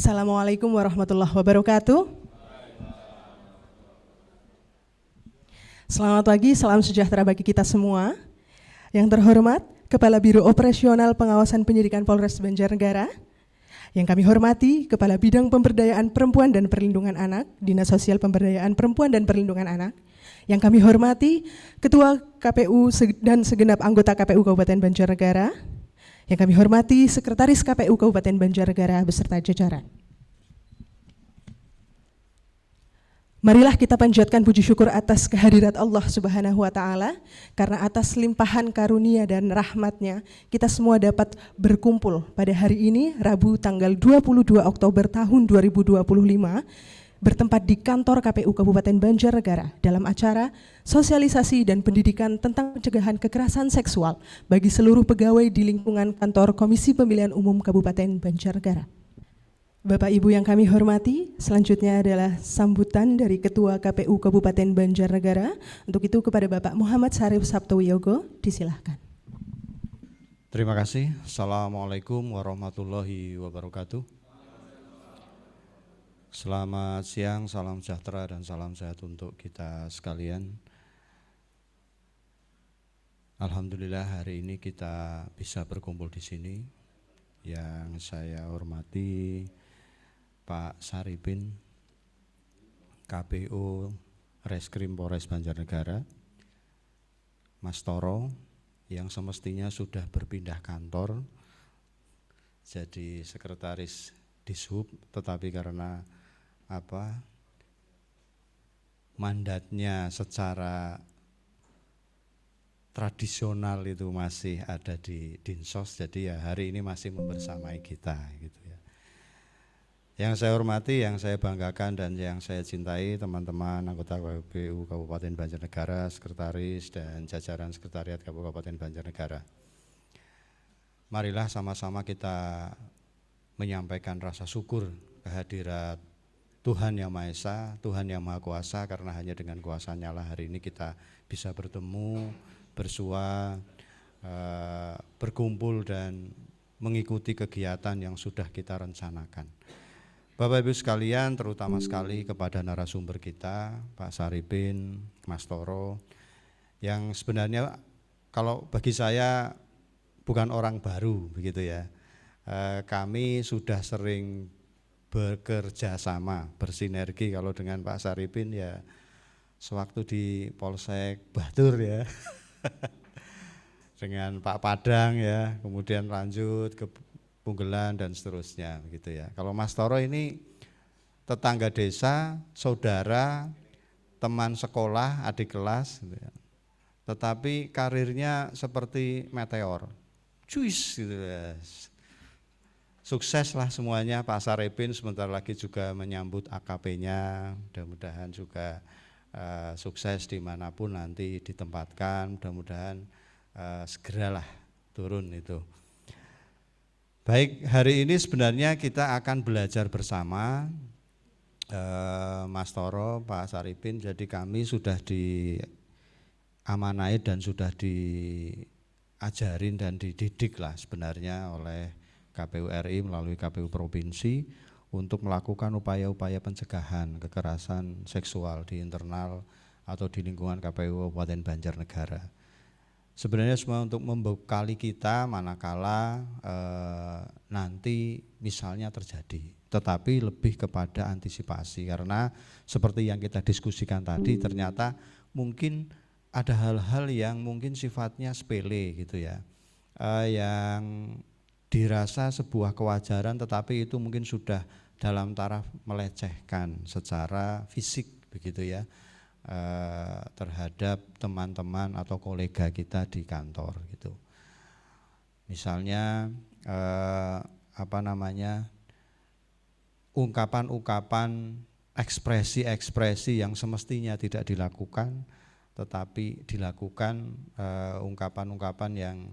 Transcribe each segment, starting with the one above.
Assalamualaikum warahmatullahi wabarakatuh. Selamat pagi, salam sejahtera bagi kita semua. Yang terhormat, Kepala Biro Operasional Pengawasan Penyidikan Polres Banjarnegara. Yang kami hormati, Kepala Bidang Pemberdayaan Perempuan dan Perlindungan Anak, Dinas Sosial Pemberdayaan Perempuan dan Perlindungan Anak. Yang kami hormati, Ketua KPU dan segenap anggota KPU Kabupaten Banjarnegara. Yang kami hormati, Sekretaris KPU Kabupaten Banjarnegara beserta jajaran. Marilah kita panjatkan puji syukur atas kehadirat Allah Subhanahu wa Ta'ala, karena atas limpahan karunia dan rahmatnya kita semua dapat berkumpul pada hari ini, Rabu tanggal 22 Oktober tahun 2025, bertempat di kantor KPU Kabupaten Banjarnegara dalam acara sosialisasi dan pendidikan tentang pencegahan kekerasan seksual bagi seluruh pegawai di lingkungan kantor Komisi Pemilihan Umum Kabupaten Banjarnegara. Bapak Ibu yang kami hormati, selanjutnya adalah sambutan dari Ketua KPU Kabupaten Banjarnegara. Untuk itu kepada Bapak Muhammad Syarif Sabtowiyogo, disilahkan. Terima kasih. Assalamualaikum warahmatullahi wabarakatuh. Selamat siang, salam sejahtera dan salam sehat untuk kita sekalian. Alhamdulillah hari ini kita bisa berkumpul di sini. Yang saya hormati Pak Saripin, KPU Reskrim Polres Banjarnegara, Mas Toro yang semestinya sudah berpindah kantor jadi sekretaris Dishub, tetapi karena mandatnya secara tradisional itu masih ada di Dinsos, jadi ya hari ini masih membersamai kita gitu ya. Yang saya hormati, yang saya banggakan dan yang saya cintai teman-teman anggota KPU Kabupaten Banjarnegara, sekretaris dan jajaran sekretariat Kabupaten Banjarnegara. Marilah sama-sama kita menyampaikan rasa syukur kehadirat Tuhan Yang Maha Esa, Tuhan Yang Maha Kuasa, karena hanya dengan kuasa-Nya lah hari ini kita bisa bertemu, bersua, berkumpul dan mengikuti kegiatan yang sudah kita rencanakan. Bapak Ibu sekalian, terutama sekali kepada narasumber kita, Pak Saripin, Mas Toro, yang sebenarnya kalau bagi saya bukan orang baru begitu ya. Kami sudah sering bekerja sama, bersinergi kalau dengan Pak Saripin ya sewaktu di Polsek Batur ya. Dengan Pak Padang ya, kemudian lanjut ke Punggelan dan seterusnya begitu ya. Kalau Mas Toro ini tetangga desa, saudara, teman sekolah, adik kelas gitu ya. Tetapi karirnya seperti meteor. Cuis gitu ya. Sukses lah semuanya. Pak Saripin sebentar lagi juga menyambut AKP-nya, mudah-mudahan juga sukses dimanapun nanti ditempatkan, mudah-mudahan segeralah turun itu. Baik, hari ini sebenarnya kita akan belajar bersama Mas Toro, Pak Saripin. Jadi kami sudah diamanai dan sudah diajarin dan dididik lah sebenarnya oleh KPU RI melalui KPU Provinsi untuk melakukan upaya-upaya pencegahan kekerasan seksual di internal atau di lingkungan KPU Kabupaten Banjarnegara. Sebenarnya semua untuk membekali kita manakala nanti misalnya terjadi, tetapi lebih kepada antisipasi, karena seperti yang kita diskusikan tadi ternyata mungkin ada hal-hal yang mungkin sifatnya sepele gitu ya, yang dirasa sebuah kewajaran tetapi itu mungkin sudah dalam taraf melecehkan secara fisik begitu ya, terhadap teman-teman atau kolega kita di kantor gitu. Misalnya ungkapan-ungkapan, ekspresi-ekspresi yang semestinya tidak dilakukan tetapi dilakukan, ungkapan-ungkapan yang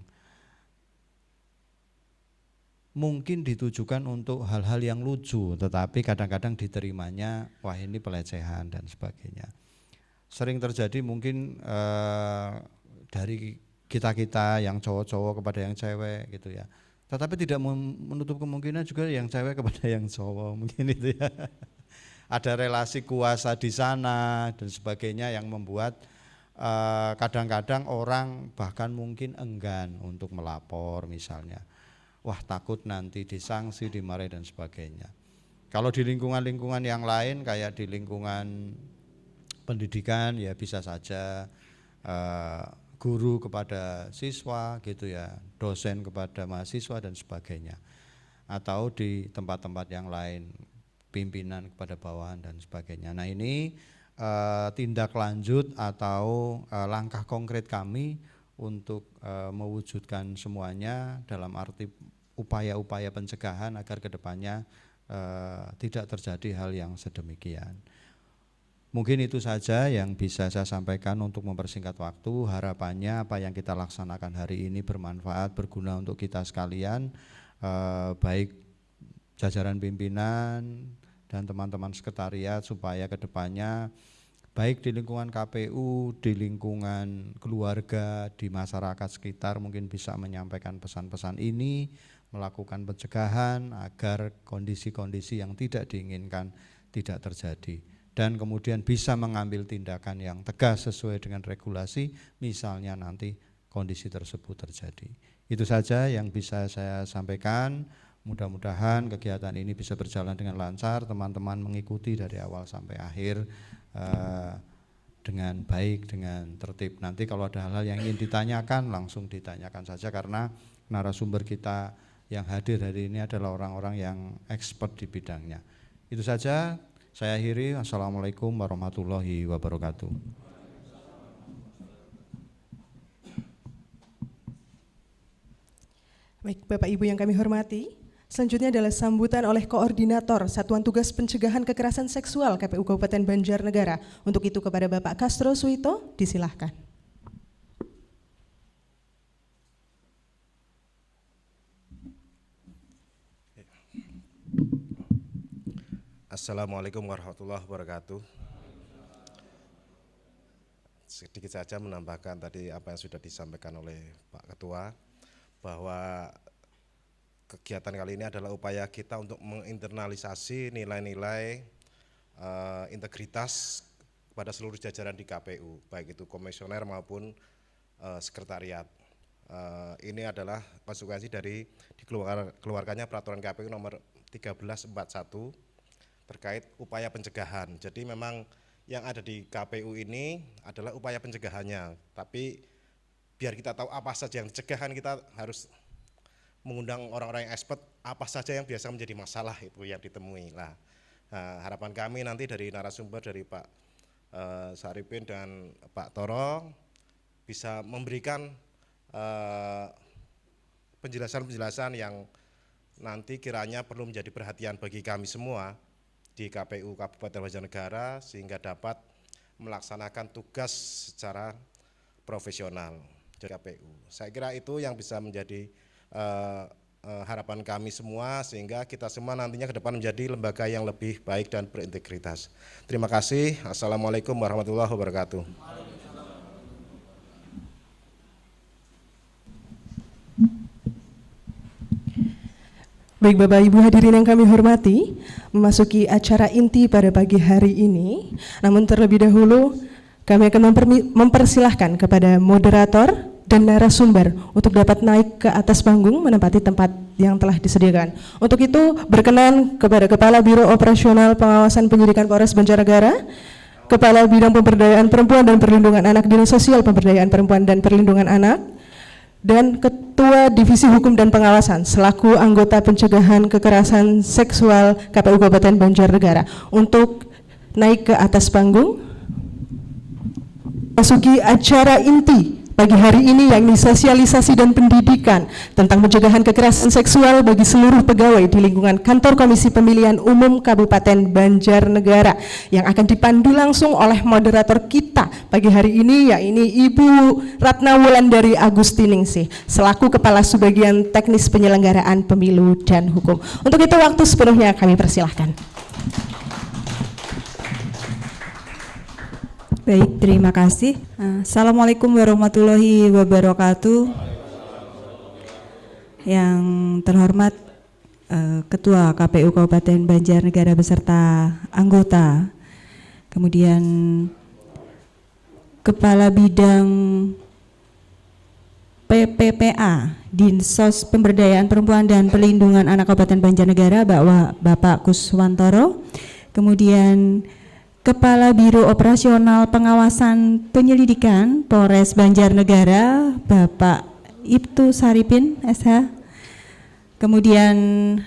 mungkin ditujukan untuk hal-hal yang lucu tetapi kadang-kadang diterimanya wah ini pelecehan dan sebagainya. Sering terjadi mungkin dari kita-kita yang cowok-cowok kepada yang cewek gitu ya. Tetapi tidak menutup kemungkinan juga yang cewek kepada yang cowok, mungkin itu ya. Ada relasi kuasa di sana dan sebagainya yang membuat kadang-kadang orang bahkan mungkin enggan untuk melapor misalnya. Wah, takut nanti disanksi, dimarahi dan sebagainya. Kalau di lingkungan-lingkungan yang lain kayak di lingkungan pendidikan ya bisa saja guru kepada siswa gitu ya, dosen kepada mahasiswa dan sebagainya. Atau di tempat-tempat yang lain, pimpinan kepada bawahan dan sebagainya. Nah ini tindak lanjut atau langkah konkret kami untuk mewujudkan semuanya dalam arti upaya-upaya pencegahan agar kedepannya tidak terjadi hal yang sedemikian. Mungkin itu saja yang bisa saya sampaikan untuk mempersingkat waktu. Harapannya apa yang kita laksanakan hari ini bermanfaat, berguna untuk kita sekalian, baik jajaran pimpinan dan teman-teman sekretariat, supaya kedepannya baik di lingkungan KPU, di lingkungan keluarga, di masyarakat sekitar mungkin bisa menyampaikan pesan-pesan ini, melakukan pencegahan agar kondisi-kondisi yang tidak diinginkan tidak terjadi. Dan kemudian bisa mengambil tindakan yang tegas sesuai dengan regulasi, misalnya nanti kondisi tersebut terjadi. Itu saja yang bisa saya sampaikan. Mudah-mudahan kegiatan ini bisa berjalan dengan lancar, teman-teman mengikuti dari awal sampai akhir dengan baik, dengan tertib. Nanti kalau ada hal-hal yang ingin ditanyakan, langsung ditanyakan saja, karena narasumber kita yang hadir hari ini adalah orang-orang yang expert di bidangnya. Itu saja. Saya akhiri. Assalamualaikum warahmatullahi wabarakatuh. Baik, Bapak Ibu yang kami hormati, selanjutnya adalah sambutan oleh Koordinator Satuan Tugas Pencegahan Kekerasan Seksual KPU Kabupaten Banjarnegara. Untuk itu kepada Bapak Castro Suito, disilahkan. Assalamualaikum warahmatullahi wabarakatuh. Sedikit saja menambahkan tadi apa yang sudah disampaikan oleh Pak Ketua, bahwa kegiatan kali ini adalah upaya kita untuk menginternalisasi nilai-nilai integritas kepada seluruh jajaran di KPU, baik itu komisioner maupun sekretariat. Ini adalah konsekuensi dari dikeluarkannya peraturan KPU nomor 1341 terkait upaya pencegahan. Jadi memang yang ada di KPU ini adalah upaya pencegahannya, tapi biar kita tahu apa saja yang dicegahkan, kita harus mengundang orang-orang yang expert apa saja yang biasa menjadi masalah itu yang ditemui. Nah, harapan kami nanti dari narasumber dari Pak Saripin dan Pak Toro bisa memberikan penjelasan-penjelasan yang nanti kiranya perlu menjadi perhatian bagi kami semua di KPU Kabupaten Banjarnegara, sehingga dapat melaksanakan tugas secara profesional di KPU. Saya kira itu yang bisa menjadi harapan kami semua, sehingga kita semua nantinya ke depan menjadi lembaga yang lebih baik dan berintegritas. Terima kasih. Assalamualaikum warahmatullahi wabarakatuh. Baik Bapak Ibu hadirin yang kami hormati, memasuki acara inti pada pagi hari ini, namun terlebih dahulu kami akan mempersilahkan kepada moderator dan narasumber untuk dapat naik ke atas panggung menempati tempat yang telah disediakan. Untuk itu berkenan kepada Kepala Biro Operasional Pengawasan Penyidikan Polres Banjarnegara, Kepala Bidang Pemberdayaan Perempuan dan Perlindungan Anak Dinas Sosial Pemberdayaan Perempuan dan Perlindungan Anak, dan Ketua Divisi Hukum dan Pengawasan selaku anggota pencegahan kekerasan seksual KPU Kabupaten Banjarnegara untuk naik ke atas panggung. Masuki acara inti pagi hari ini, yakni sosialisasi dan pendidikan tentang pencegahan kekerasan seksual bagi seluruh pegawai di lingkungan Kantor Komisi Pemilihan Umum Kabupaten Banjarnegara, yang akan dipandu langsung oleh moderator kita pagi hari ini, yakni Ibu Ratna Wulandari Agustiningsih selaku Kepala Subbagian Teknis Penyelenggaraan Pemilu dan Hukum. Untuk itu waktu sepenuhnya kami persilahkan. Baik, terima kasih. Assalamualaikum warahmatullahi wabarakatuh. Yang terhormat Ketua KPU Kabupaten Banjarnegara beserta anggota, kemudian Kepala Bidang PPPA Dinsos Pemberdayaan Perempuan dan Perlindungan Anak Kabupaten Banjarnegara Bapak Kuswantoro, kemudian Kepala Biro Operasional Pengawasan Penyelidikan Polres Banjarnegara Bapak Ibtu Saripin SH, kemudian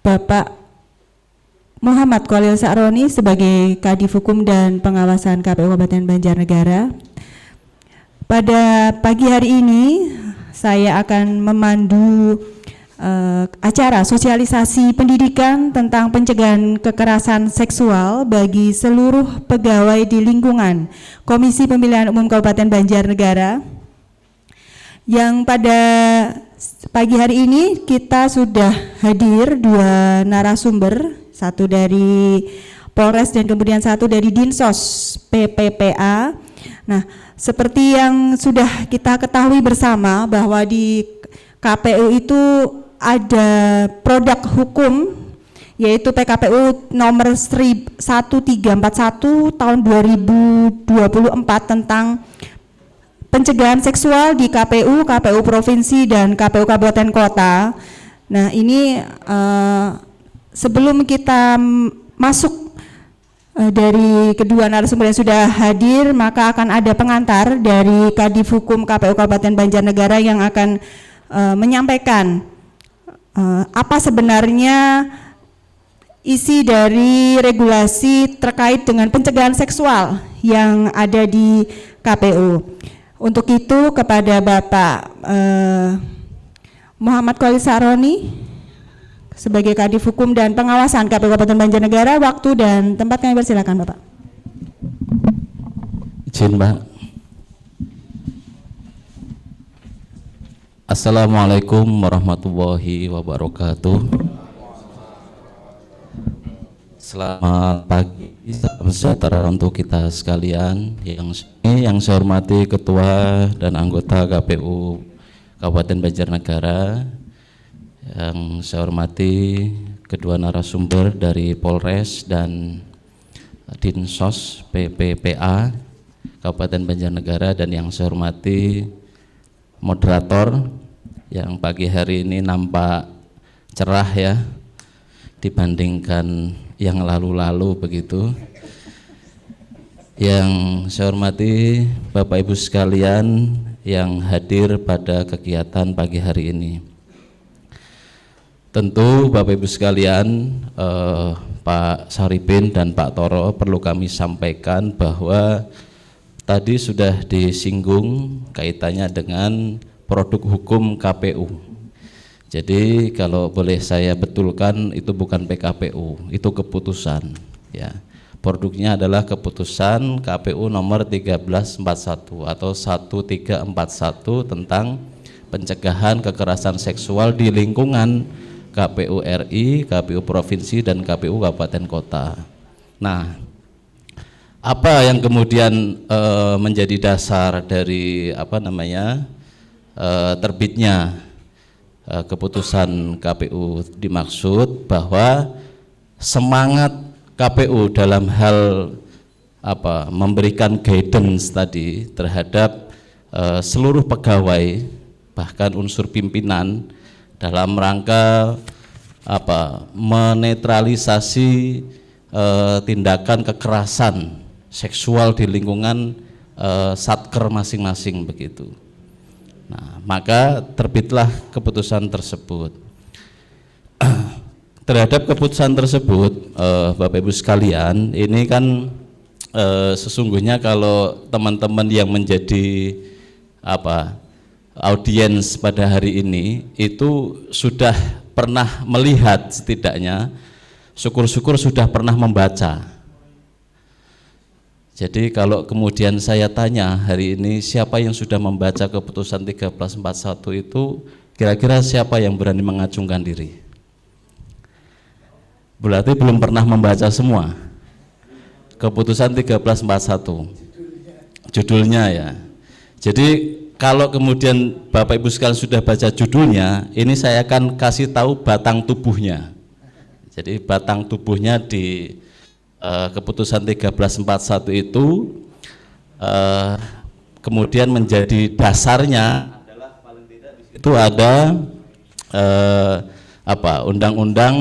Bapak Muhammad Kolil Sa'roni sebagai Kadif Hukum dan Pengawasan KPU Kabupaten Banjarnegara. Pada pagi hari ini saya akan memandu acara sosialisasi pendidikan tentang pencegahan kekerasan seksual bagi seluruh pegawai di lingkungan Komisi Pemilihan Umum Kabupaten Banjarnegara, yang pada pagi hari ini kita sudah hadir 2 narasumber, satu dari Polres dan kemudian satu dari Dinsos PPPA. Nah, seperti yang sudah kita ketahui bersama bahwa di KPU itu ada produk hukum yaitu PKPU nomor 1341 tahun 2024 tentang pencegahan seksual di KPU, KPU Provinsi dan KPU Kabupaten Kota. Nah, ini sebelum kita masuk dari kedua narasumber yang sudah hadir, maka akan ada pengantar dari Kadif Hukum KPU Kabupaten Banjarnegara yang akan menyampaikan apa sebenarnya isi dari regulasi terkait dengan pencegahan seksual yang ada di KPU. Untuk itu kepada Bapak Muhammad Kolil Sa'roni sebagai Kadif Hukum dan Pengawasan KPU Kabupaten Banjarnegara, waktu dan tempat kami persilakan Bapak. Izin Mbak. Assalamualaikum warahmatullahi wabarakatuh. Selamat pagi, salam sejahtera untuk kita sekalian. Yang saya hormati Ketua dan anggota KPU Kabupaten Banjarnegara, yang saya hormati kedua narasumber dari Polres dan Dinsos PPPA Kabupaten Banjarnegara, dan yang saya hormati moderator yang pagi hari ini nampak cerah ya dibandingkan yang lalu-lalu begitu. Yang saya hormati Bapak Ibu sekalian yang hadir pada kegiatan pagi hari ini. Tentu Bapak Ibu sekalian, Pak Saripin dan Pak Toro, perlu kami sampaikan bahwa tadi sudah disinggung kaitannya dengan produk hukum KPU. Jadi kalau boleh saya betulkan, itu bukan PKPU, itu keputusan ya. Produknya adalah keputusan KPU nomor 1341 atau 1341 tentang pencegahan kekerasan seksual di lingkungan KPU RI, KPU Provinsi dan KPU Kabupaten Kota. Nah, apa yang kemudian menjadi dasar dari terbitnya keputusan KPU dimaksud bahwa semangat KPU dalam hal memberikan guidance tadi terhadap seluruh pegawai bahkan unsur pimpinan dalam rangka menetralisasi tindakan kekerasan seksual di lingkungan satker masing-masing begitu. Nah, maka terbitlah keputusan tersebut. Terhadap keputusan tersebut, Bapak Ibu sekalian, ini kan sesungguhnya kalau teman-teman yang menjadi audiens pada hari ini itu sudah pernah melihat, setidaknya syukur-syukur sudah pernah membaca. Jadi kalau kemudian saya tanya hari ini siapa yang sudah membaca keputusan 1341 itu, kira-kira siapa yang berani mengacungkan diri? Berarti belum pernah membaca semua keputusan 1341 judulnya ya. Jadi kalau kemudian Bapak Ibu sekalian sudah baca judulnya, ini saya akan kasih tahu batang tubuhnya. Jadi batang tubuhnya di keputusan 1341 itu kemudian menjadi dasarnya adalah paling tidak di situ ada Undang-Undang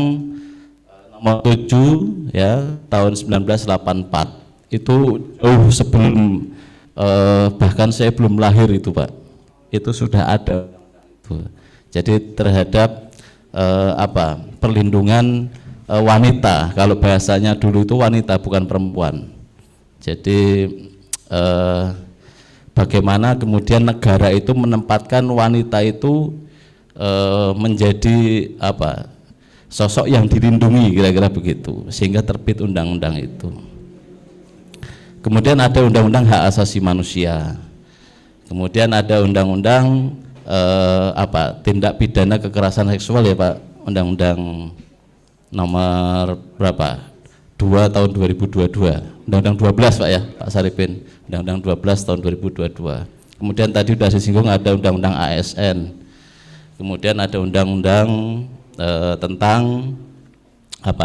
nomor 7 ya tahun 1984 itu sebelum bahkan saya belum lahir itu Pak, itu sudah ada. Jadi terhadap perlindungan wanita, kalau bahasanya dulu itu wanita bukan perempuan. Jadi bagaimana kemudian negara itu menempatkan wanita itu menjadi sosok yang dilindungi, kira-kira begitu, sehingga terbit undang-undang itu. Kemudian ada undang-undang hak asasi manusia, kemudian ada undang-undang tindak pidana kekerasan seksual ya Pak, undang-undang nomor berapa? 2 tahun 2022, undang-undang 12 Pak ya, Pak Saripin, undang-undang 12 tahun 2022. Kemudian tadi sudah disinggung ada undang-undang ASN, kemudian ada undang-undang tentang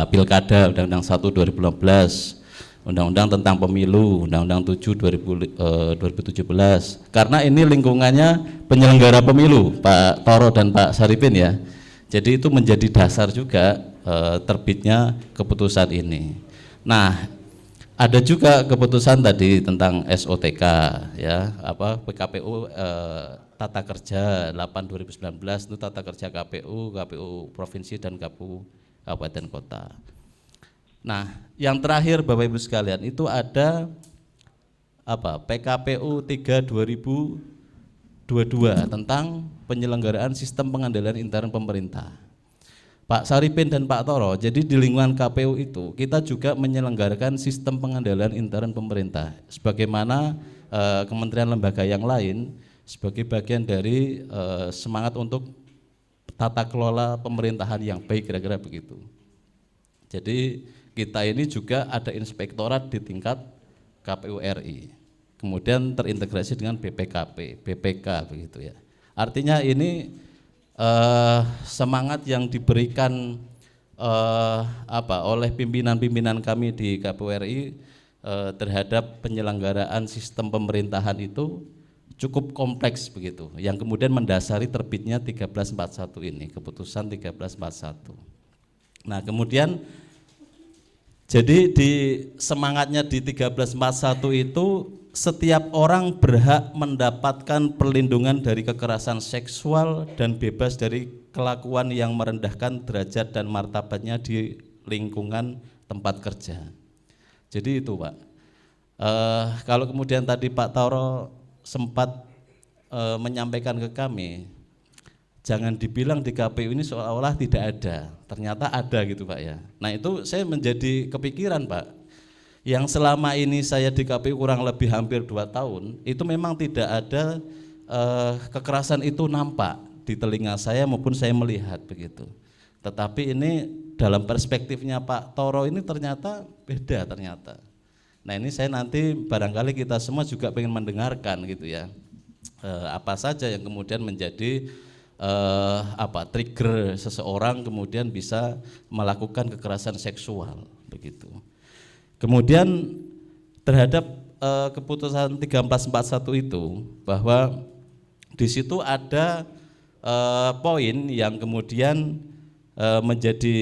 pilkada, undang-undang 1 2015, undang-undang tentang pemilu, undang-undang 7 2017. Karena ini lingkungannya penyelenggara pemilu, Pak Toro dan Pak Saripin ya. Jadi itu menjadi dasar juga terbitnya keputusan ini. Nah, ada juga keputusan tadi tentang SOTK ya, PKPU Tata Kerja 8 2019 itu Tata Kerja KPU Provinsi dan KPU Kabupaten Kota. Nah, yang terakhir Bapak Ibu sekalian itu ada PKPU 3 2022 tentang penyelenggaraan sistem pengendalian intern pemerintah. Pak Saripin dan Pak Toro, jadi di lingkungan KPU itu kita juga menyelenggarakan sistem pengendalian intern pemerintah sebagaimana kementerian lembaga yang lain sebagai bagian dari semangat untuk tata kelola pemerintahan yang baik, kira-kira begitu. Jadi kita ini juga ada inspektorat di tingkat KPU RI, kemudian terintegrasi dengan BPK begitu ya. Artinya ini semangat yang diberikan oleh pimpinan-pimpinan kami di KPU RI terhadap penyelenggaraan sistem pemerintahan itu cukup kompleks begitu, yang kemudian mendasari terbitnya 1341 ini, keputusan 1341. Nah, kemudian jadi di semangatnya di 1341 itu setiap orang berhak mendapatkan perlindungan dari kekerasan seksual dan bebas dari kelakuan yang merendahkan derajat dan martabatnya di lingkungan tempat kerja. Jadi itu Pak. Kalau kemudian tadi Pak Toro sempat menyampaikan ke kami, jangan dibilang di KPU ini seolah-olah tidak ada, ternyata ada gitu Pak ya. Nah itu saya menjadi kepikiran Pak, yang selama ini saya di KPU kurang lebih hampir 2 tahun, itu memang tidak ada kekerasan itu nampak di telinga saya maupun saya melihat begitu. Tetapi ini dalam perspektifnya Pak Toro ini ternyata beda ternyata. Nah ini saya nanti barangkali kita semua juga pengen mendengarkan gitu ya, apa saja yang kemudian menjadi trigger seseorang kemudian bisa melakukan kekerasan seksual begitu. Kemudian terhadap keputusan 1341 itu bahwa di situ ada poin yang kemudian menjadi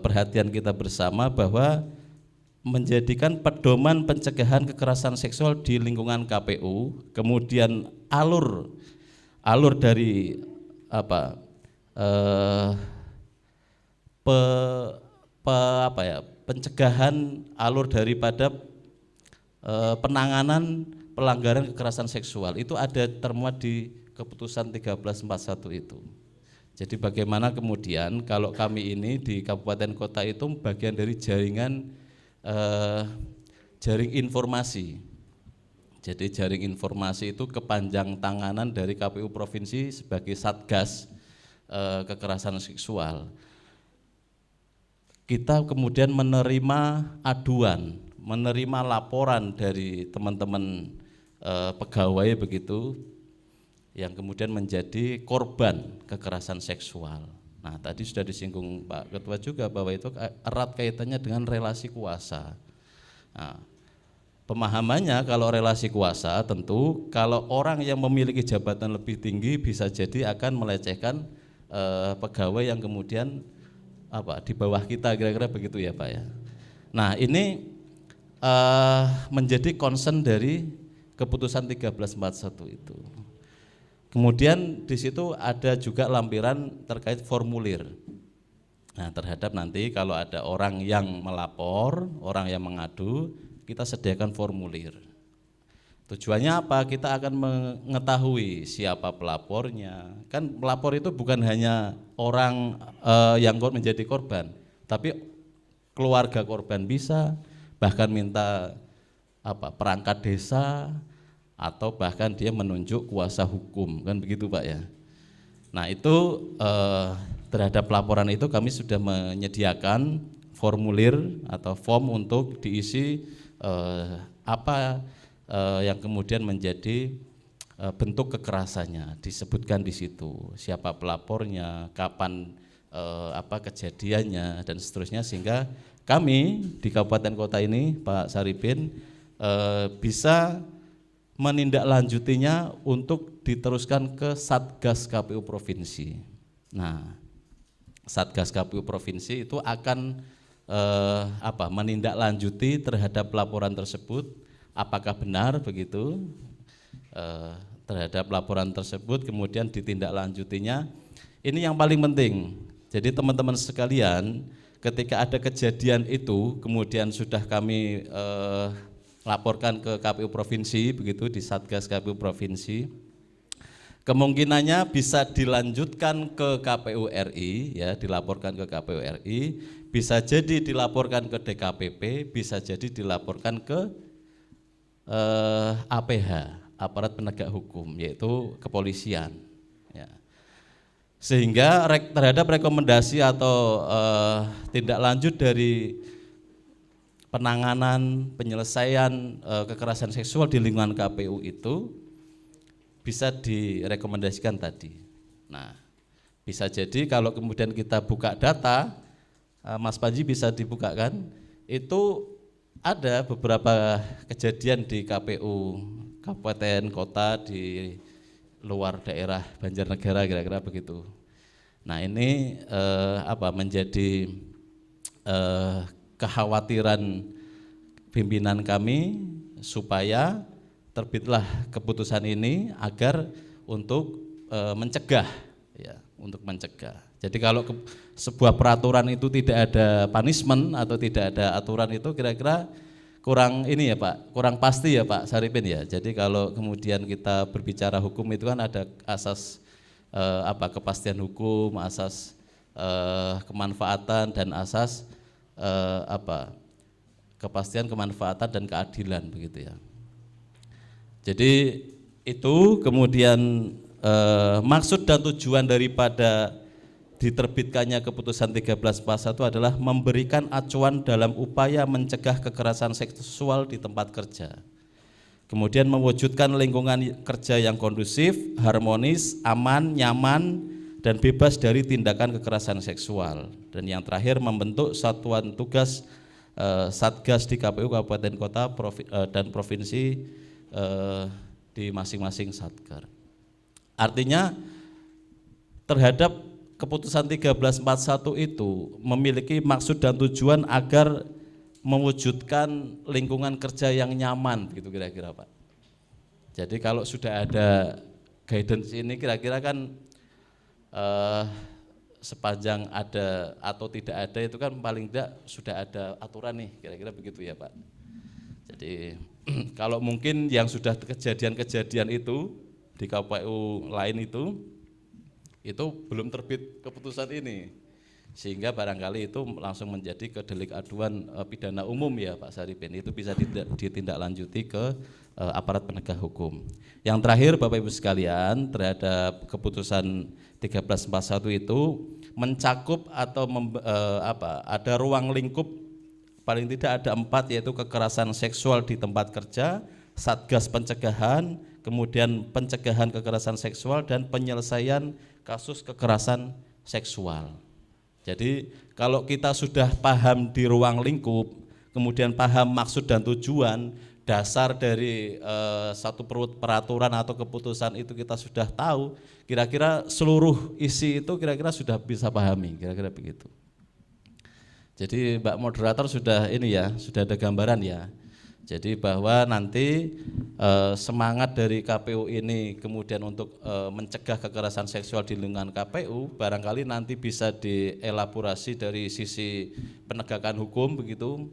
perhatian kita bersama, bahwa menjadikan pedoman pencegahan kekerasan seksual di lingkungan KPU, kemudian alur dari pencegahan, alur daripada penanganan pelanggaran kekerasan seksual itu ada termuat di keputusan 1341 itu. Jadi bagaimana kemudian kalau kami ini di kabupaten kota itu bagian dari jaring informasi. Jadi jaring informasi itu kepanjang tanganan dari KPU provinsi sebagai satgas kekerasan seksual. Kita kemudian menerima aduan, menerima laporan dari teman-teman pegawai begitu yang kemudian menjadi korban kekerasan seksual. Nah, tadi sudah disinggung Pak Ketua juga bahwa itu erat kaitannya dengan relasi kuasa. Nah, pemahamannya kalau relasi kuasa tentu kalau orang yang memiliki jabatan lebih tinggi bisa jadi akan melecehkan pegawai yang kemudian di bawah kita, kira-kira begitu ya Pak ya. Nah, ini menjadi concern dari keputusan 1341 itu. Kemudian di situ ada juga lampiran terkait formulir. Nah, terhadap nanti kalau ada orang yang melapor, orang yang mengadu, kita sediakan formulir. Tujuannya apa? Kita akan mengetahui siapa pelapornya. Kan pelapor itu bukan hanya orang yang menjadi korban, tapi keluarga korban bisa, bahkan minta perangkat desa, atau bahkan dia menunjuk kuasa hukum, kan begitu Pak ya. Nah, itu terhadap laporan itu kami sudah menyediakan formulir atau form untuk diisi yang kemudian menjadi bentuk kekerasannya, disebutkan di situ siapa pelapornya, kapan kejadiannya dan seterusnya, sehingga kami di kabupaten kota ini Pak Saripin bisa menindaklanjutinya untuk diteruskan ke Satgas KPU Provinsi. Nah, Satgas KPU Provinsi itu akan menindaklanjuti terhadap laporan tersebut, apakah benar begitu terhadap laporan tersebut, kemudian ditindaklanjutinya. Ini yang paling penting. Jadi teman-teman sekalian, ketika ada kejadian itu kemudian sudah kami laporkan ke KPU Provinsi begitu, di Satgas KPU Provinsi, kemungkinannya bisa dilanjutkan ke KPU RI ya, dilaporkan ke KPU RI, bisa jadi dilaporkan ke DKPP, bisa jadi dilaporkan ke APH, aparat penegak hukum, yaitu kepolisian ya. Sehingga terhadap rekomendasi atau tindak lanjut dari penanganan, penyelesaian kekerasan seksual di lingkungan KPU itu bisa direkomendasikan tadi. Nah, bisa jadi kalau kemudian kita buka data, Mas Panji bisa dibukakan, itu ada beberapa kejadian di KPU kabupaten kota di luar daerah Banjarnegara, kira-kira begitu. Nah, ini menjadi kekhawatiran pimpinan kami supaya terbitlah keputusan ini agar untuk mencegah ya, untuk mencegah. Jadi kalau sebuah peraturan itu tidak ada punishment atau tidak ada aturan, itu kira-kira kurang ini ya Pak, kurang pasti ya Pak Saripin ya. Jadi kalau kemudian kita berbicara hukum itu kan ada asas kepastian hukum, asas kemanfaatan, dan asas kepastian, kemanfaatan, dan keadilan begitu ya. Jadi itu kemudian maksud dan tujuan daripada diterbitkannya keputusan 1341 adalah memberikan acuan dalam upaya mencegah kekerasan seksual di tempat kerja. Kemudian mewujudkan lingkungan kerja yang kondusif, harmonis, aman, nyaman, dan bebas dari tindakan kekerasan seksual. Dan yang terakhir, membentuk satuan tugas Satgas di KPU kabupaten kota dan provinsi di masing-masing Satker. Artinya terhadap keputusan 1341 itu memiliki maksud dan tujuan agar mewujudkan lingkungan kerja yang nyaman, begitu kira-kira Pak. Jadi kalau sudah ada guidance ini, kira-kira kan sepanjang ada atau tidak ada itu kan paling tidak sudah ada aturan nih, kira-kira begitu ya Pak. Jadi kalau mungkin yang sudah kejadian-kejadian itu di KPU lain itu belum terbit keputusan ini, sehingga barangkali itu langsung menjadi ke delik aduan pidana umum ya Pak Saripin, itu bisa ditindaklanjuti ke aparat penegak hukum. Yang terakhir Bapak Ibu sekalian, terhadap keputusan 1341 itu mencakup atau ada ruang lingkup paling tidak ada 4, yaitu kekerasan seksual di tempat kerja, Satgas Pencegahan, kemudian pencegahan kekerasan seksual dan penyelesaian kasus kekerasan seksual. Jadi kalau kita sudah paham di ruang lingkup, kemudian paham maksud dan tujuan, dasar dari satu peraturan atau keputusan itu kita sudah tahu, kira-kira seluruh isi itu kira-kira sudah bisa pahami, kira-kira begitu. Jadi Mbak Moderator sudah ini ya, sudah ada gambaran ya. Jadi bahwa nanti semangat dari KPU ini kemudian untuk mencegah kekerasan seksual di lingkungan KPU barangkali nanti bisa dielaborasi dari sisi penegakan hukum begitu,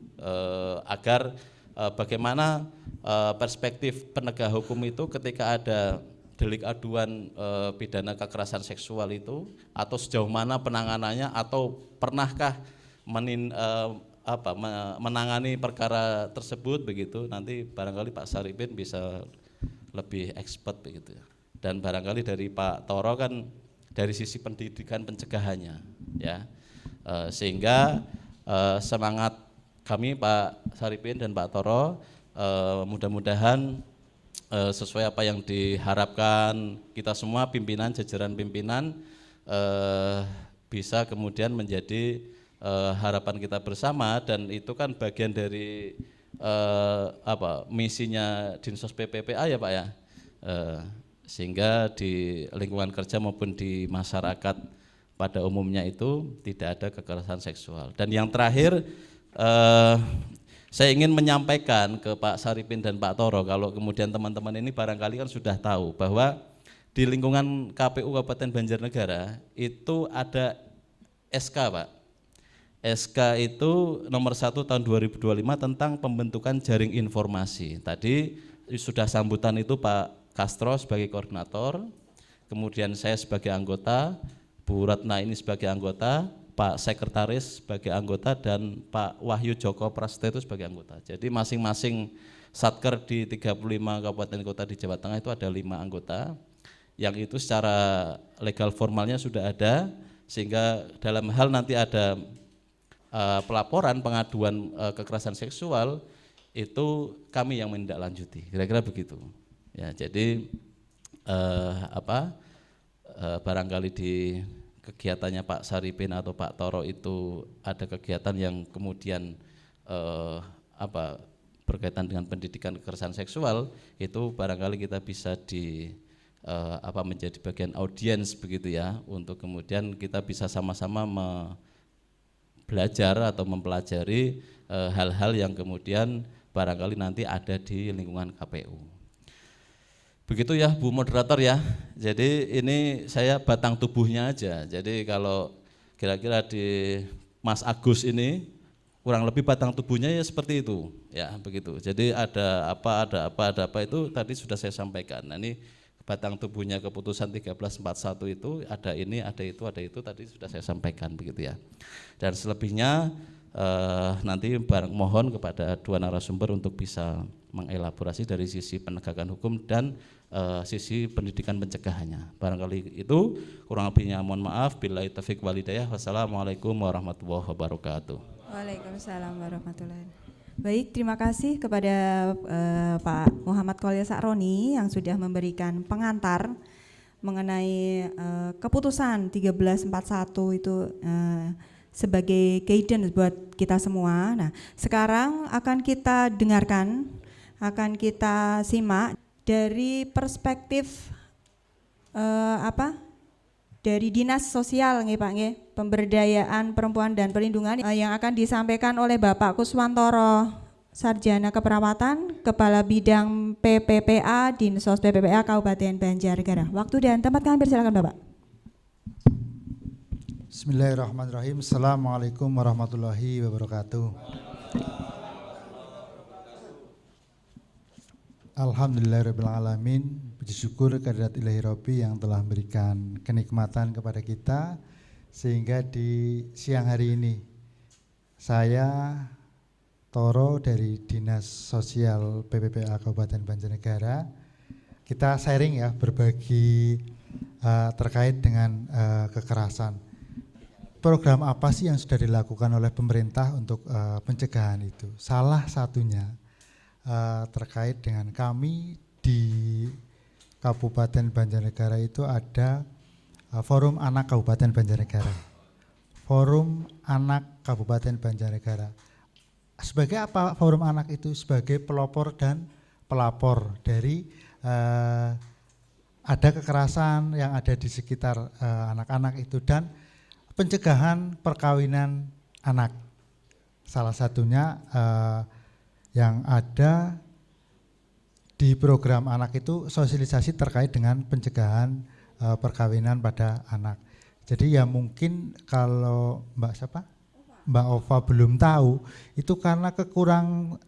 agar bagaimana perspektif penegak hukum itu ketika ada delik aduan pidana kekerasan seksual itu, atau sejauh mana penanganannya, atau pernahkah menangani perkara tersebut begitu. Nanti barangkali Pak Saripin bisa lebih expert begitu ya. Dan barangkali dari Pak Toro kan dari sisi pendidikan pencegahannya ya, sehingga semangat kami Pak Saripin dan Pak Toro mudah-mudahan sesuai apa yang diharapkan kita semua pimpinan, jajaran pimpinan, bisa kemudian menjadi harapan kita bersama, dan itu kan bagian dari misinya Dinsos PPPA ya Pak ya, sehingga di lingkungan kerja maupun di masyarakat pada umumnya itu tidak ada kekerasan seksual. Dan yang terakhir saya ingin menyampaikan ke Pak Saripin dan Pak Toro, kalau kemudian teman-teman ini barangkali kan sudah tahu bahwa di lingkungan KPU Kabupaten Banjarnegara itu ada SK Pak. SK itu nomor 1 tahun 2025 tentang pembentukan jaring informasi. Tadi sudah sambutan itu Pak Castro sebagai koordinator, kemudian saya sebagai anggota, Bu Ratna ini sebagai anggota, Pak Sekretaris sebagai anggota, dan Pak Wahyu Joko Prasetyo itu sebagai anggota. Jadi masing-masing satker di 35 kabupaten kota di Jawa Tengah itu ada 5 anggota, yang itu secara legal formalnya sudah ada, sehingga dalam hal nanti ada pelaporan pengaduan kekerasan seksual itu kami yang menindaklanjuti, kira-kira begitu ya. Jadi barangkali di kegiatannya Pak Saripin atau Pak Toro itu ada kegiatan yang kemudian berkaitan dengan pendidikan kekerasan seksual, itu barangkali kita bisa menjadi bagian audiens begitu ya, untuk kemudian kita bisa sama-sama belajar atau mempelajari hal-hal yang kemudian barangkali nanti ada di lingkungan KPU. Begitu ya Bu Moderator ya. Jadi ini saya batang tubuhnya aja. Jadi kalau kira-kira di Mas Agus ini kurang lebih batang tubuhnya ya seperti itu ya, begitu. Jadi ada apa itu tadi sudah saya sampaikan. Nah, ini batang tubuhnya keputusan 1341 itu ada ini, ada itu tadi sudah saya sampaikan begitu ya. Dan selebihnya nanti mohon kepada dua narasumber untuk bisa mengelaborasi dari sisi penegakan hukum dan sisi pendidikan pencegahannya. Barangkali itu, kurang lebihnya mohon maaf. Billahi taufiq walhidayah. Wassalamualaikum warahmatullahi wabarakatuh. Waalaikumsalam warahmatullahi wabarakatuh. Baik, terima kasih kepada Pak Muhammad Khalil Sakroni yang sudah memberikan pengantar mengenai keputusan 1341 itu sebagai guidance buat kita semua. Nah, sekarang akan kita dengarkan, akan kita simak dari perspektif dari Dinas Sosial nggih Pak nggih, Pemberdayaan Perempuan dan Perlindungan, yang akan disampaikan oleh Bapak Kuswantoro, Sarjana Keperawatan, Kepala Bidang PPPA Dinsos PPPA Kabupaten Banjarnegara. Waktu dan tempat kami persilakan Bapak. Bismillahirrahmanirrahim. Assalamualaikum warahmatullahi wabarakatuh. Alhamdulillahirrahmanirrahim. Puji syukur kehadirat Ilahi Rabbi yang telah memberikan kenikmatan kepada kita, sehingga di siang hari ini saya Toro dari Dinas Sosial PPPA Kabupaten Banjarnegara, kita sharing ya, berbagi terkait dengan kekerasan. Program apa sih yang sudah dilakukan oleh pemerintah untuk pencegahan itu? Salah satunya terkait dengan kami di Kabupaten Banjarnegara itu ada Forum Anak Kabupaten Banjarnegara. Forum Anak Kabupaten Banjarnegara. Sebagai apa Forum Anak itu? Sebagai pelopor dan pelapor dari ada kekerasan yang ada di sekitar anak-anak itu dan pencegahan perkawinan anak. Salah satunya yang ada di program anak itu sosialisasi terkait dengan pencegahan perkawinan pada anak. Jadi ya mungkin kalau Mbak Ova belum tahu itu karena kekurang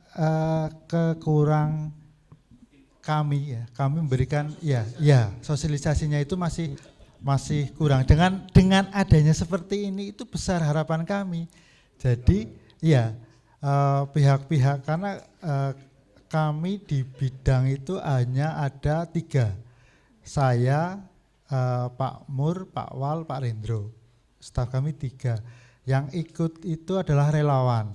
kami memberikan sosialisasinya itu masih kurang. Dengan adanya seperti ini itu besar harapan kami. Jadi pihak-pihak karena kami di bidang itu hanya ada 3, saya, Pak Mur, Pak Wal, Pak Rendro, staf kami 3. Yang ikut itu adalah relawan.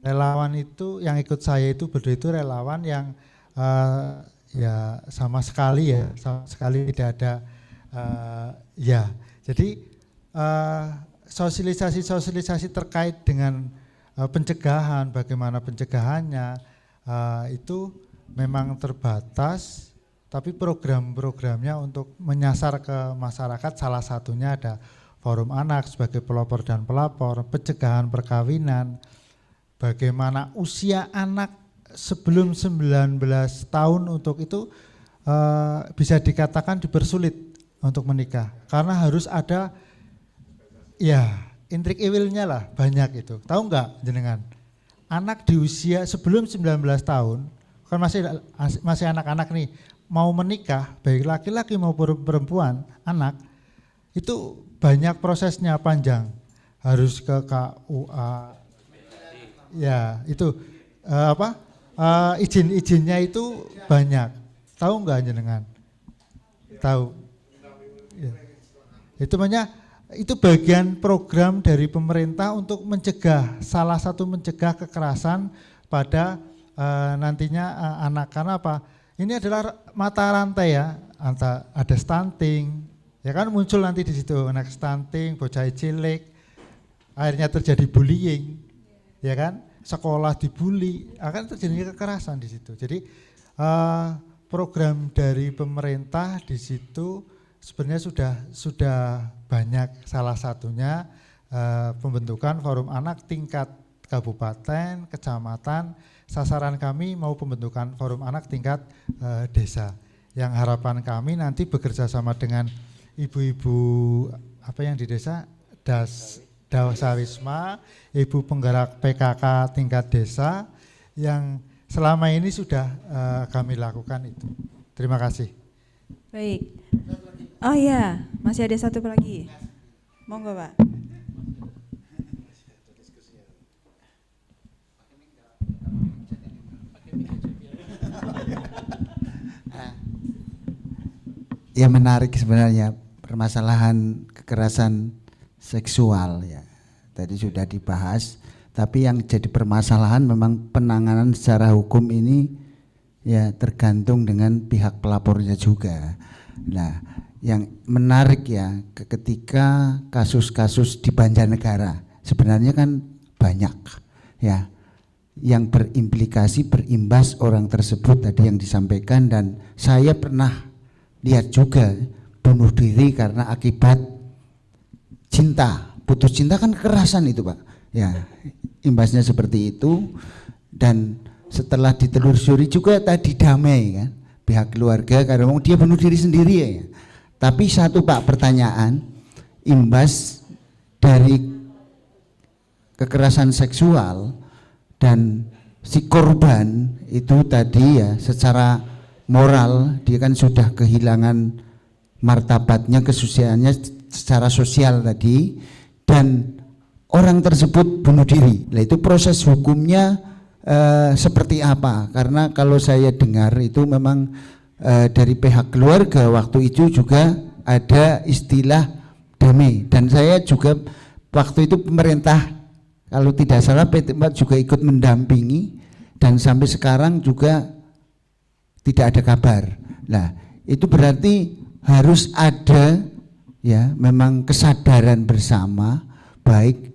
Relawan itu yang ikut saya itu berdua itu relawan yang sama sekali tidak ada jadi sosialisasi terkait dengan pencegahan, bagaimana pencegahannya itu memang terbatas, tapi program-programnya untuk menyasar ke masyarakat salah satunya ada Forum Anak sebagai pelopor dan pelapor, pencegahan perkawinan, bagaimana usia anak sebelum 19 tahun untuk itu bisa dikatakan dipersulit untuk menikah karena harus ada intrik iwilnya lah banyak itu. Tahu nggak jenengan? Anak di usia sebelum 19 tahun kan masih anak-anak nih mau menikah baik laki-laki maupun perempuan anak itu banyak prosesnya panjang, harus ke KUA itu izin-izinnya itu banyak. Tahu nggak jenengan? Tahu? Ya. Itu namanya itu bagian program dari pemerintah untuk mencegah, salah satu mencegah kekerasan pada nantinya anak. Karena apa? Ini adalah mata rantai ya, ada stunting, ya kan muncul nanti di situ anak stunting, bocah cilik, akhirnya terjadi bullying, ya kan? Sekolah dibully, akan terjadi kekerasan di situ. Jadi program dari pemerintah di situ sebenarnya sudah banyak, salah satunya pembentukan Forum Anak tingkat kabupaten, kecamatan. Sasaran kami mau pembentukan Forum Anak tingkat desa. Yang harapan kami nanti bekerja sama dengan ibu-ibu yang di desa, Dawasawisma, ibu penggerak PKK tingkat desa yang selama ini sudah kami lakukan itu. Terima kasih. Baik. Oh iya, masih ada satu lagi. Monggo, Pak. Ya menarik sebenarnya permasalahan kekerasan seksual ya. Tadi sudah dibahas, tapi yang jadi permasalahan memang penanganan secara hukum ini ya tergantung dengan pihak pelapornya juga. Nah, yang menarik ya ketika kasus-kasus di Banjarnegara sebenarnya kan banyak ya yang berimplikasi berimbas orang tersebut tadi yang disampaikan, dan saya pernah lihat juga bunuh diri karena akibat cinta, putus cinta kan kekerasan itu Pak ya, imbasnya seperti itu. Dan setelah ditelusuri juga tadi damai kan pihak keluarga karena dia bunuh diri sendiri ya. Tapi satu Pak pertanyaan, imbas dari kekerasan seksual dan si korban itu tadi ya secara moral dia kan sudah kehilangan martabatnya, kesusiaannya secara sosial tadi, dan orang tersebut bunuh diri. Nah itu proses hukumnya seperti apa? Karena kalau saya dengar itu memang dari pihak keluarga waktu itu juga ada istilah damai, dan saya juga waktu itu pemerintah kalau tidak salah PT4 juga ikut mendampingi dan sampai sekarang juga tidak ada kabar. Nah, itu berarti harus ada ya memang kesadaran bersama, baik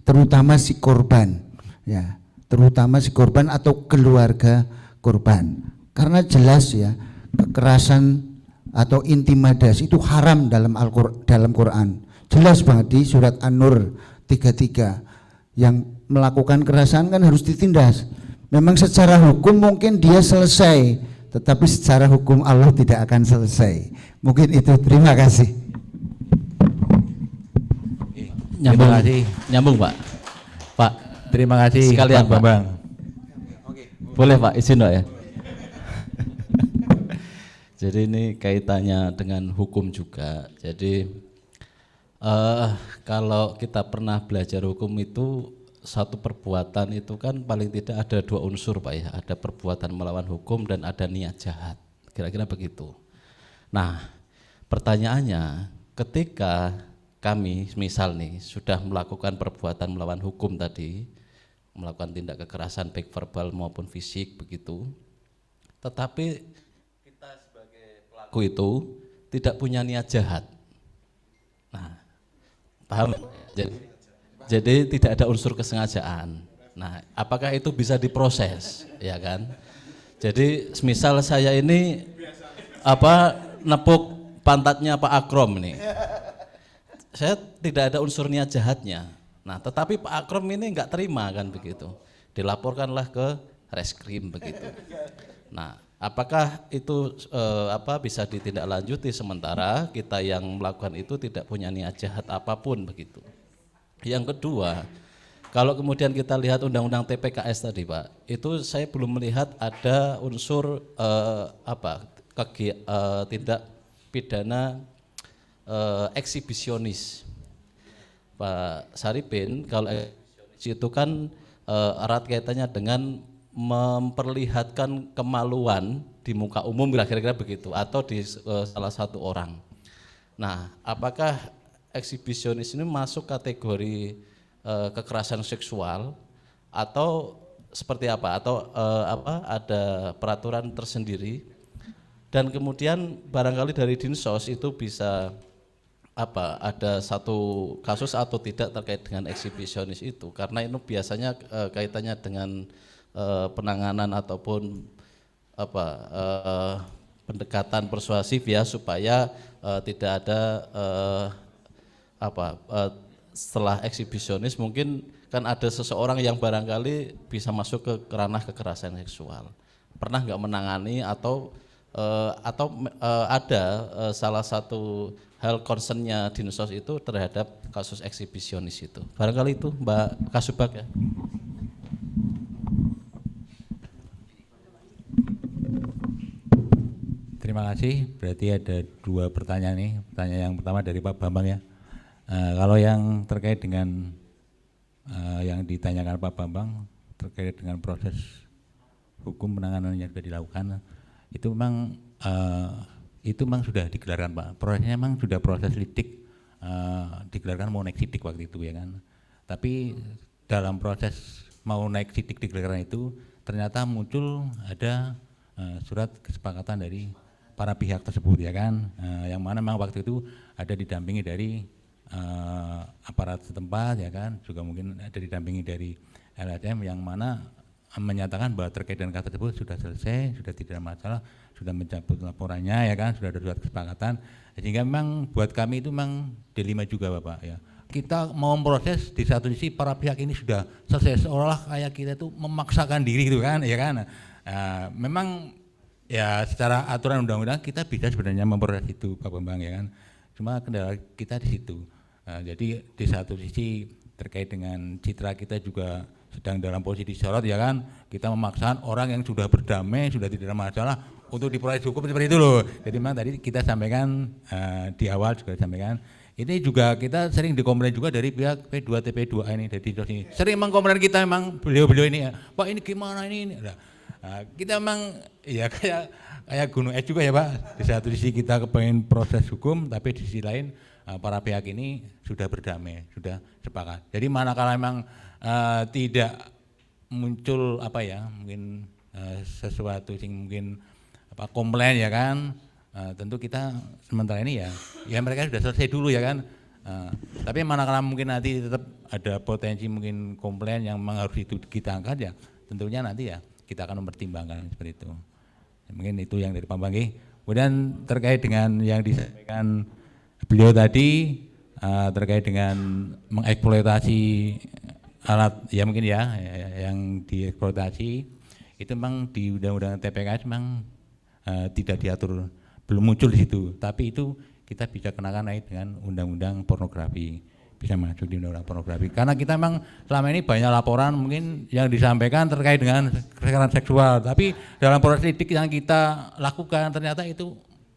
terutama si korban ya, terutama si korban atau keluarga korban, karena jelas ya kekerasan atau intimidasi itu haram dalam Quran, jelas banget di surat An-Nur 33, yang melakukan kekerasan kan harus ditindas. Memang secara hukum mungkin dia selesai, tetapi secara hukum Allah tidak akan selesai. Mungkin itu, terima kasih. Nyambung Pak. Pak, Terima kasih sekalian, Pak Bambang. boleh Pak, izin Pak ya. Jadi ini kaitannya dengan hukum juga. Jadi kalau kita pernah belajar hukum itu, satu perbuatan itu kan paling tidak ada dua unsur Pak ya, ada perbuatan melawan hukum dan ada niat jahat, kira-kira begitu. Nah pertanyaannya, ketika kami misal nih sudah melakukan perbuatan melawan hukum tadi, melakukan tindak kekerasan baik verbal maupun fisik begitu, tetapi kita sebagai pelaku itu tidak punya niat jahat. Nah, paham? Jadi tidak ada unsur kesengajaan. Nah, apakah itu bisa diproses, ya kan? Jadi semisal saya ini nepuk pantatnya Pak Akrom nih, saya tidak ada unsur niat jahatnya. Nah, tetapi Pak Akrom ini enggak terima kan begitu, dilaporkanlah ke reskrim begitu. Nah, apakah itu bisa ditindaklanjuti sementara kita yang melakukan itu tidak punya niat jahat apapun begitu. Yang kedua, kalau kemudian kita lihat undang-undang TPKS tadi Pak, itu saya belum melihat ada unsur tindak pidana eksibisionis. Pak Saripin, kalau eksibisionis itu kan erat kaitannya dengan memperlihatkan kemaluan di muka umum, kira-kira begitu, atau di salah satu orang. Nah, apakah eksibisionis ini masuk kategori kekerasan seksual atau seperti apa, atau ada peraturan tersendiri? Dan kemudian barangkali dari Dinsos itu bisa ada satu kasus atau tidak terkait dengan eksibisionis itu, karena itu biasanya kaitannya dengan penanganan ataupun pendekatan persuasif ya, supaya tidak ada setelah eksibisionis mungkin kan ada seseorang yang barangkali bisa masuk ke ranah kekerasan seksual. Pernah nggak menangani atau ada salah satu hal concernnya Dinsos itu terhadap kasus eksibisionis itu? Barangkali itu Mbak Kasubag ya. Terima kasih. Berarti ada dua pertanyaan nih. Pertanyaan yang pertama dari Pak Bambang ya. Kalau yang terkait dengan yang ditanyakan Pak Bambang terkait dengan proses hukum penanganan yang sudah dilakukan, itu memang sudah digelarkan Pak. Prosesnya memang sudah proses lidik, digelarkan mau naik sidik waktu itu ya kan. Tapi dalam proses mau naik sidik digelarkan itu ternyata muncul ada surat kesepakatan dari para pihak tersebut ya kan, yang mana memang waktu itu ada didampingi dari aparat setempat ya kan, juga mungkin ada didampingi dari LSM, yang mana menyatakan bahwa terkait dengan kasus tersebut sudah selesai, sudah tidak ada masalah, sudah mencabut laporannya ya kan, sudah ada surat kesepakatan, sehingga memang buat kami itu memang dilema juga Bapak ya. Kita mau memproses, di satu sisi para pihak ini sudah selesai, seolah kayak kita itu memaksakan diri gitu kan ya kan. Memang ya secara aturan undang-undang kita bisa sebenarnya memproses itu Pak Bambang ya kan, cuma kendala kita di situ. Jadi di satu sisi terkait dengan citra kita juga sedang dalam posisi sorot ya kan, kita memaksakan orang yang sudah berdamai, sudah tidak ada masalah untuk diproses hukum seperti itu loh. Jadi memang tadi kita sampaikan di awal juga sampaikan, ini juga kita sering dikomplain juga dari pihak P2TP2 ini, dari sini sering mengkomplain kita memang beliau-beliau ini ya, Pak ini gimana ini. Kita memang ya kayak gunung es juga ya Pak, di satu sisi kita kepengen proses hukum, tapi di sisi lain para pihak ini sudah berdamai, sudah sepakat. Jadi manakala memang tidak muncul apa ya, mungkin sesuatu yang mungkin apa komplain ya kan, tentu kita sementara ini ya mereka sudah selesai dulu ya kan. Tapi manakala mungkin nanti tetap ada potensi mungkin komplain yang memang harus itu kita angkat, ya tentunya nanti ya kita akan mempertimbangkan seperti itu. Mungkin itu yang dari Pak Bangki. Kemudian terkait dengan yang disampaikan beliau tadi terkait dengan mengeksploitasi alat ya mungkin ya yang dieksploitasi itu memang di Undang-Undang TPKS memang tidak diatur, belum muncul di situ, tapi itu kita bisa kenakan naik dengan undang-undang pornografi, bisa masuk di undang-undang pornografi. Karena kita memang selama ini banyak laporan mungkin yang disampaikan terkait dengan kekerasan seksual, tapi dalam proses lidik yang kita lakukan ternyata itu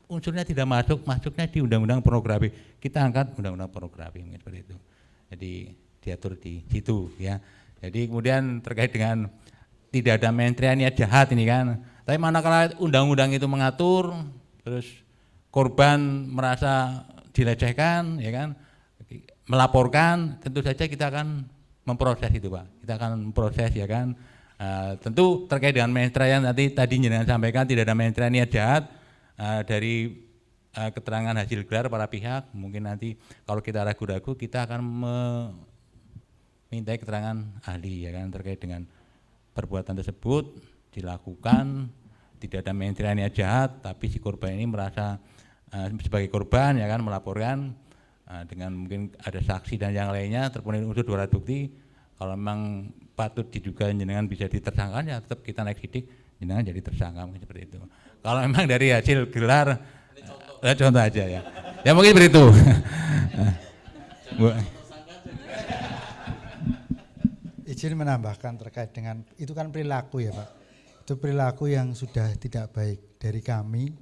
unsurnya tidak masuk, masuknya di undang-undang pornografi. Kita angkat undang-undang pornografi seperti itu. Jadi diatur di situ ya. Jadi kemudian terkait dengan tidak ada mensrea niat jahat ini kan. Tapi manakala undang-undang itu mengatur, terus korban merasa dilecehkan, ya kan, melaporkan, tentu saja kita akan memproses itu Pak. Kita akan memproses ya kan. Tentu terkait dengan mensrea yang tadi jenengan sampaikan tidak ada mensrea niat jahat, dari keterangan hasil gelar para pihak, mungkin nanti kalau kita ragu-ragu kita akan meminta keterangan ahli ya kan terkait dengan perbuatan tersebut dilakukan, tidak ada mensrea niat jahat, tapi si korban ini merasa sebagai korban ya kan melaporkan dengan mungkin ada saksi dan yang lainnya terpenuhi unsur dua alat bukti. Kalau memang patut diduga jenengan bisa ditersangkakan ya tetap kita naik sidik, jenengan jadi tersangka seperti itu. Kalau memang dari hasil gelar contoh aja ya. Ya mungkin begitu. Izin menambahkan terkait dengan itu kan perilaku ya Pak. Itu perilaku yang sudah tidak baik dari kami,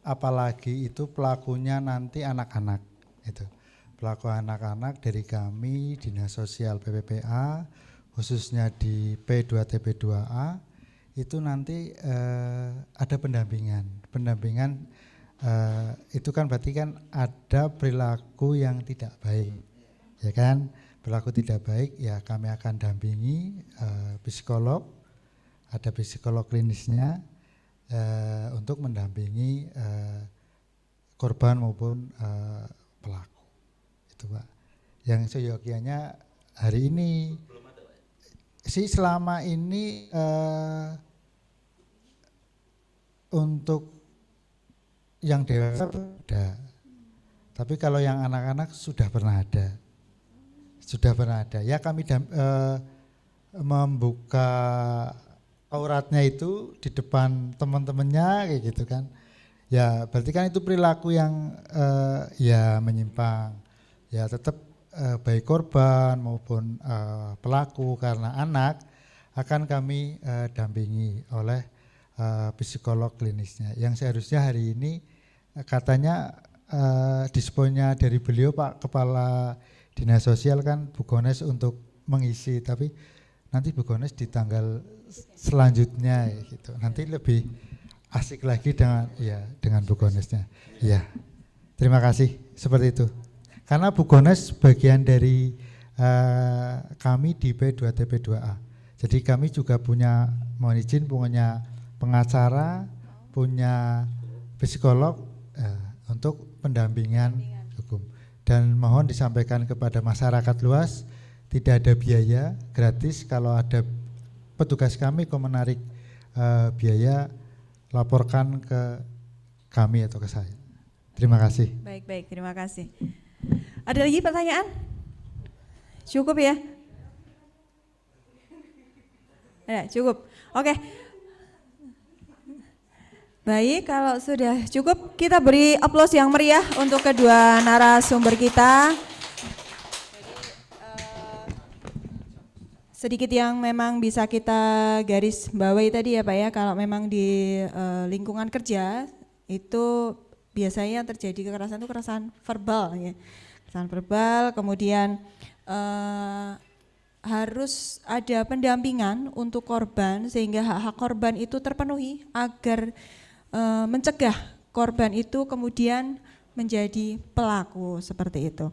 apalagi itu pelakunya nanti anak-anak itu. Pelaku anak-anak dari kami Dinas Sosial PPPA khususnya di P2TP2A itu nanti ada pendampingan itu kan berarti kan ada perilaku yang tidak baik ya kan, perilaku tidak baik ya kami akan dampingi psikolog, ada psikolog klinisnya untuk mendampingi korban maupun pelaku itu Pak. Yang seyogianya hari ini sih selama ini untuk yang dewasa ada, tapi kalau yang anak-anak sudah pernah ada ya kami membuka auratnya itu di depan teman-temannya kayak gitu kan ya, berarti kan itu perilaku yang ya menyimpang ya, tetap baik korban maupun pelaku karena anak akan kami dampingi oleh psikolog klinisnya yang seharusnya hari ini katanya disponnya dari beliau Pak Kepala Dinas Sosial kan Bu Gones untuk mengisi, tapi nanti Bu Gones di tanggal selanjutnya ya gitu. Nanti lebih asik lagi dengan Bu Gonesnya. Ya. Terima kasih seperti itu. Karena Bu Gones bagian dari kami di P2TP2A. Jadi kami juga punya, mohon izin, punya pengacara, punya psikolog untuk pendampingan hukum. Dan mohon disampaikan kepada masyarakat luas, tidak ada biaya, gratis. Kalau ada petugas kami kok menarik biaya, laporkan ke kami atau ke saya. Terima kasih. Baik, terima kasih. Ada lagi pertanyaan? Cukup ya? Ada, cukup. Oke. Baik, kalau sudah cukup kita beri aplaus yang meriah untuk kedua narasumber kita. Sedikit yang memang bisa kita garis bawahi tadi ya Pak ya, kalau memang di lingkungan kerja itu biasanya terjadi kekerasan itu kekerasan verbal ya. Kekerasan verbal, kemudian harus ada pendampingan untuk korban sehingga hak-hak korban itu terpenuhi agar mencegah korban itu kemudian menjadi pelaku seperti itu.